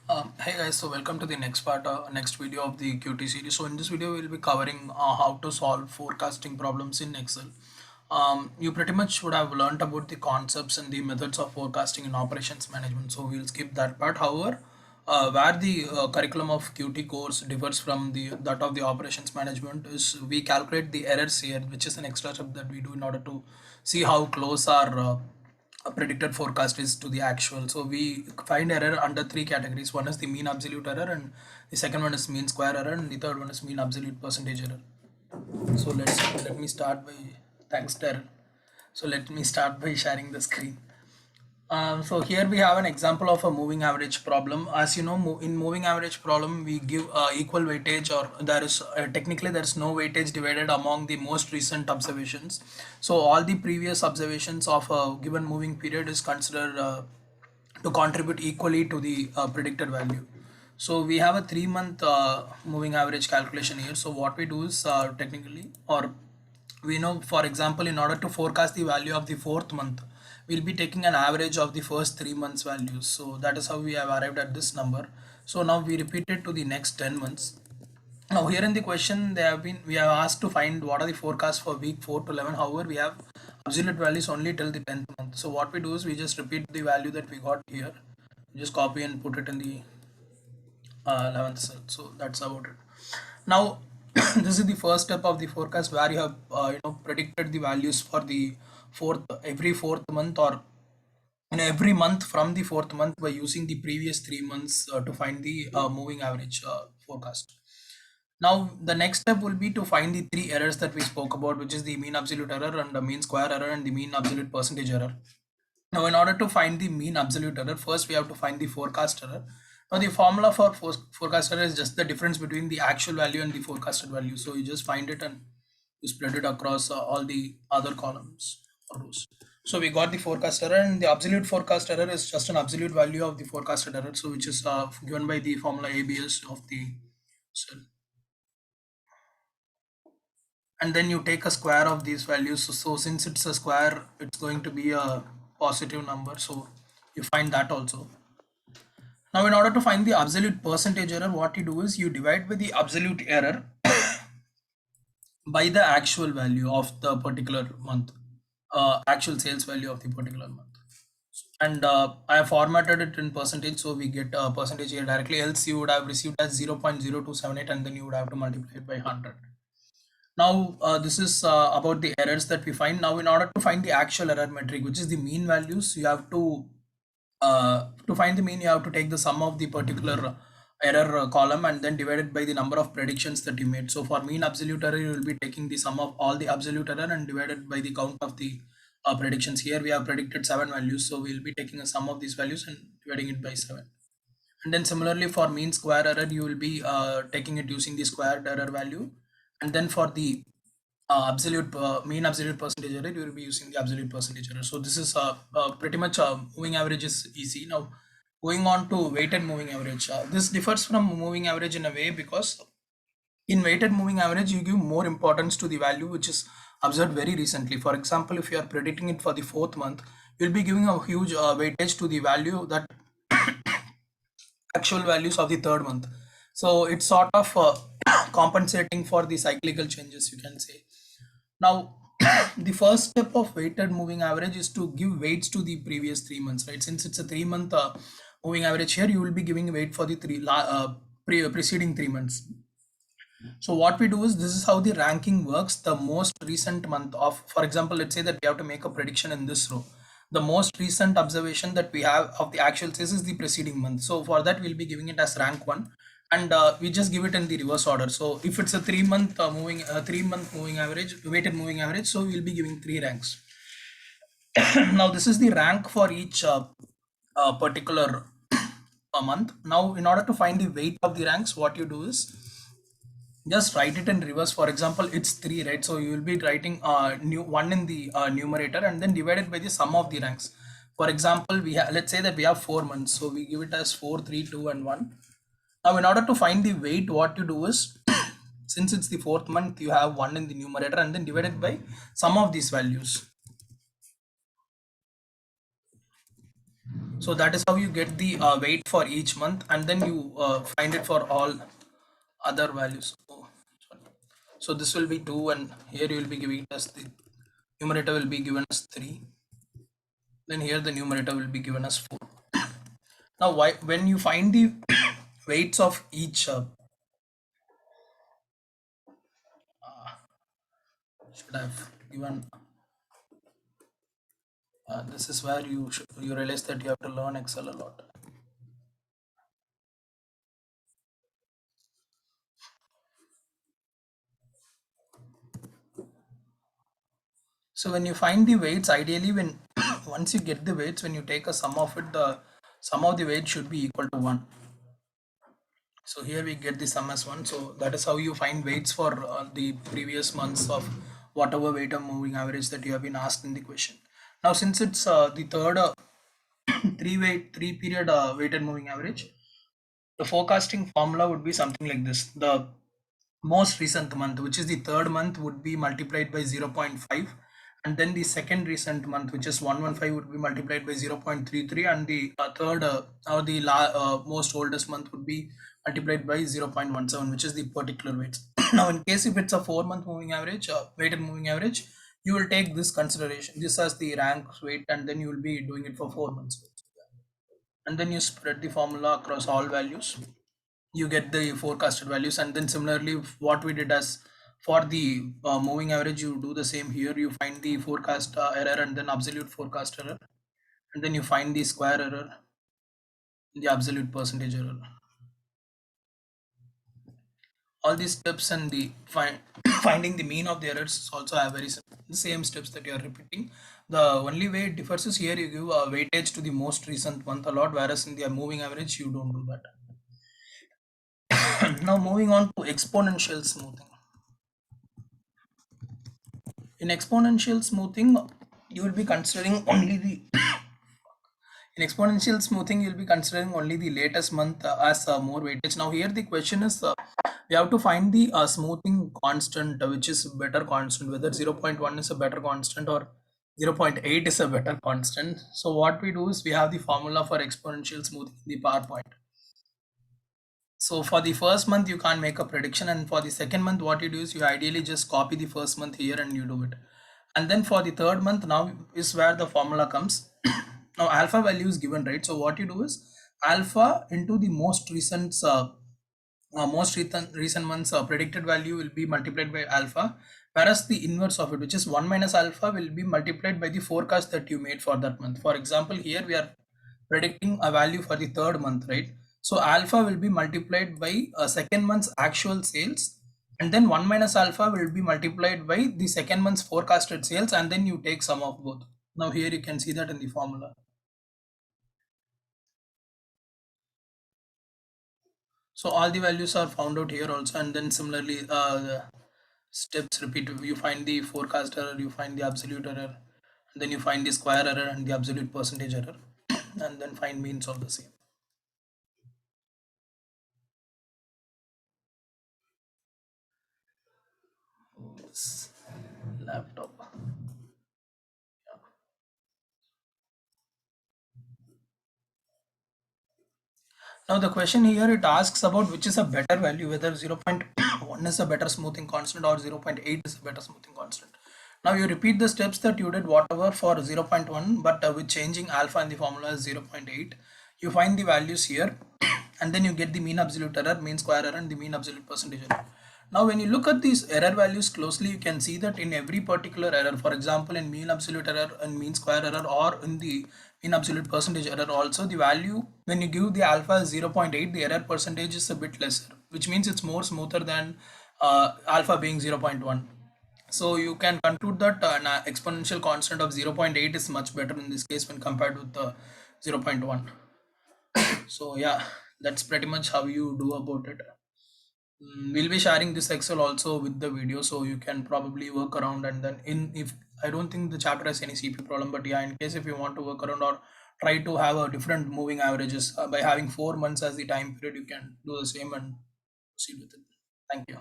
Hey guys, so welcome to the next video of the QT series. So in this video, we'll be covering how to solve forecasting problems in Excel. You pretty much would have learned about the concepts and the methods of forecasting in operations management. So we'll skip that part. However, where the curriculum of QT course differs from the that of the operations management is we calculate the errors here, which is an extra step that we do in order to see how close our a predicted forecast is to the actual. So we find error under three categories. One is the mean absolute error, and the second one is mean square error, and the third one is mean absolute percentage error. So let me start by thanks Darren. So let me start by sharing the screen. So here we have an example of a moving average problem. As you know, in moving average problem, we give equal weightage, or there is technically there is no weightage divided among the most recent observations. So all the previous observations of a given moving period is considered to contribute equally to the predicted value. So we have a 3 month moving average calculation here. So what we do is technically, or we know, for example, in order to forecast the value of the fourth month, we'll be taking an average of the first 3 months values. So that is how we have arrived at this number. So now we repeat it to the next 10 months. Now here in the question we have asked to find what are the forecasts for week 4 to 11. However, we have absolute values only till the 10th month. So what we do is we just repeat the value that we got here, just copy and put it in the 11th cell. So that's about it. Now this is the first step of the forecast, where you have predicted the values for the fourth month, or in every month from the fourth month, by using the previous 3 months to find the moving average forecast. Now the next step will be to find the three errors that we spoke about, which is the mean absolute error, and the mean square error, and the mean absolute percentage error. Now, in order to find the mean absolute error, first we have to find the forecast error. Now, the formula for forecast error is just the difference between the actual value and the forecasted value. So you just find it and you spread it across all the other columns or rows. So we got the forecast error, and the absolute forecast error is just an absolute value of the forecasted error. So which is given by the formula ABS of the cell. And then you take a square of these values. So since it's a square, it's going to be a positive number. So you find that also. Now, in order to find the absolute percentage error, what you do is you divide by the absolute error by the actual value of the particular month, actual sales value of the particular month. And I have formatted it in percentage, so we get a percentage here directly. Else you would have received as 0.0278, and then you would have to multiply it by 100. Now, this is about the errors that we find. Now, in order to find the actual error metric, which is the mean values, you have to find the mean, you have to take the sum of the particular error column and then divide it by the number of predictions that you made. So for mean absolute error, you will be taking the sum of all the absolute error and divided by the count of the predictions. Here we have predicted 7 values, so we'll be taking a sum of these values and dividing it by 7. And then similarly for mean square error, you will be taking it using the squared error value. And then for the absolute mean absolute percentage error, you will be using the absolute percentage error. So this is pretty much moving average is easy. Now going on to weighted moving average, this differs from moving average in a way, because in weighted moving average you give more importance to the value which is observed very recently. For example, if you are predicting it for the fourth month, you'll be giving a huge weightage to the value that actual values of the third month. So it's sort of compensating for the cyclical changes, you can say. Now, the first step of weighted moving average is to give weights to the previous 3 months, right? Since it's a 3 month moving average, here you will be giving weight for the preceding 3 months. So what we do is, this is how the ranking works. The most recent month of, for example, let's say that we have to make a prediction in this row. The most recent observation that we have of the actual sales is the preceding month. So for that, we'll be giving it as rank 1, and we just give it in the reverse order. So if it's a 3 month moving average, weighted moving average, so we'll be giving 3 ranks. Now this is the rank for each particular month. Now in order to find the weight of the ranks, what you do is just write it in reverse. For example, it's 3, right? So you will be writing new 1 in the numerator and then divided by the sum of the ranks. For example, we have, let's say that we have 4 months, so we give it as 4, 3, 2 and 1. Now in order to find the weight, what you do is since it's the fourth month, you have 1 in the numerator and then divided by sum of these values. So that is how you get the weight for each month, and then you find it for all other values. Oh, sorry. So this will be 2, and here you will be giving us the numerator will be given as 3. Then here the numerator will be given as 4. Now, when you find the weights of each, should have given. This is where you realize that you have to learn Excel a lot. So when you find the weights, ideally when once you get the weights, when you take a sum of it, the sum of the weight should be equal to 1. So here we get the sum as 1. So that is how you find weights for the previous months of whatever weight or moving average that you have been asked in the question. Now since it's the third 3 period weighted moving average, the forecasting formula would be something like this. The most recent month, which is the third month, would be multiplied by 0.5, and then the second recent month, which is 115, would be multiplied by 0.33, and the third or the most oldest month would be multiplied by 0.17, which is the particular weights. Now in case if it's a 4-month moving average, weighted moving average, you will take this consideration, this as the rank weight, and then you will be doing it for 4 months, and then you spread the formula across all values, you get the forecasted values. And then similarly, what we did as for the moving average, you do the same here. You find the forecast error and then absolute forecast error, and then you find the square error, the absolute percentage error. All these steps and the finding the mean of the errors also have the same steps that you are repeating. The only way it differs is here you give a weightage to the most recent month a lot, whereas in the moving average you don't do that. Now moving on to exponential smoothing. In exponential smoothing, you will be considering only the in exponential smoothing you'll be considering only the latest month as more weightage. Now here the question is we have to find the smoothing constant, which is better constant, whether 0.1 is a better constant or 0.8 is a better constant. So what we do is we have the formula for exponential smoothing in the PowerPoint. So for the first month you can't make a prediction, and for the second month what you do is you ideally just copy the first month here and you do it. And then for the third month, now is where the formula comes. Now alpha value is given, right? So what you do is alpha into the most recent month's predicted value will be multiplied by alpha, whereas the inverse of it, which is 1 minus alpha, will be multiplied by the forecast that you made for that month. For example, here we are predicting a value for the third month, right? So alpha will be multiplied by second month's actual sales, and then 1 minus alpha will be multiplied by the second month's forecasted sales, and then you take sum of both. Now here you can see that in the formula. So all the values are found out here also, and then similarly the steps repeat. You find the forecast error, you find the absolute error, and then you find the square error and the absolute percentage error, and then find means of the same. This laptop. Now the question here, it asks about which is a better value, whether 0.1 is a better smoothing constant or 0.8 is a better smoothing constant. Now you repeat the steps that you did whatever for 0.1, but with changing alpha in the formula is 0.8. You find the values here and then you get the mean absolute error, mean square error, and the mean absolute percentage error. Now when you look at these error values closely, you can see that in every particular error, for example in mean absolute error and mean square error, or in the mean absolute percentage error also, the value when you give the alpha is 0.8, the error percentage is a bit lesser, which means it's more smoother than alpha being 0.1. So you can conclude that an exponential constant of 0.8 is much better in this case when compared with the 0.1. So yeah, that's pretty much how you do about it. We'll be sharing this Excel also with the video, so you can probably work around. And then if I don't think the chapter has any CP problem, but yeah, in case if you want to work around or try to have a different moving averages by having 4 months as the time period, you can do the same and proceed with it. Thank you.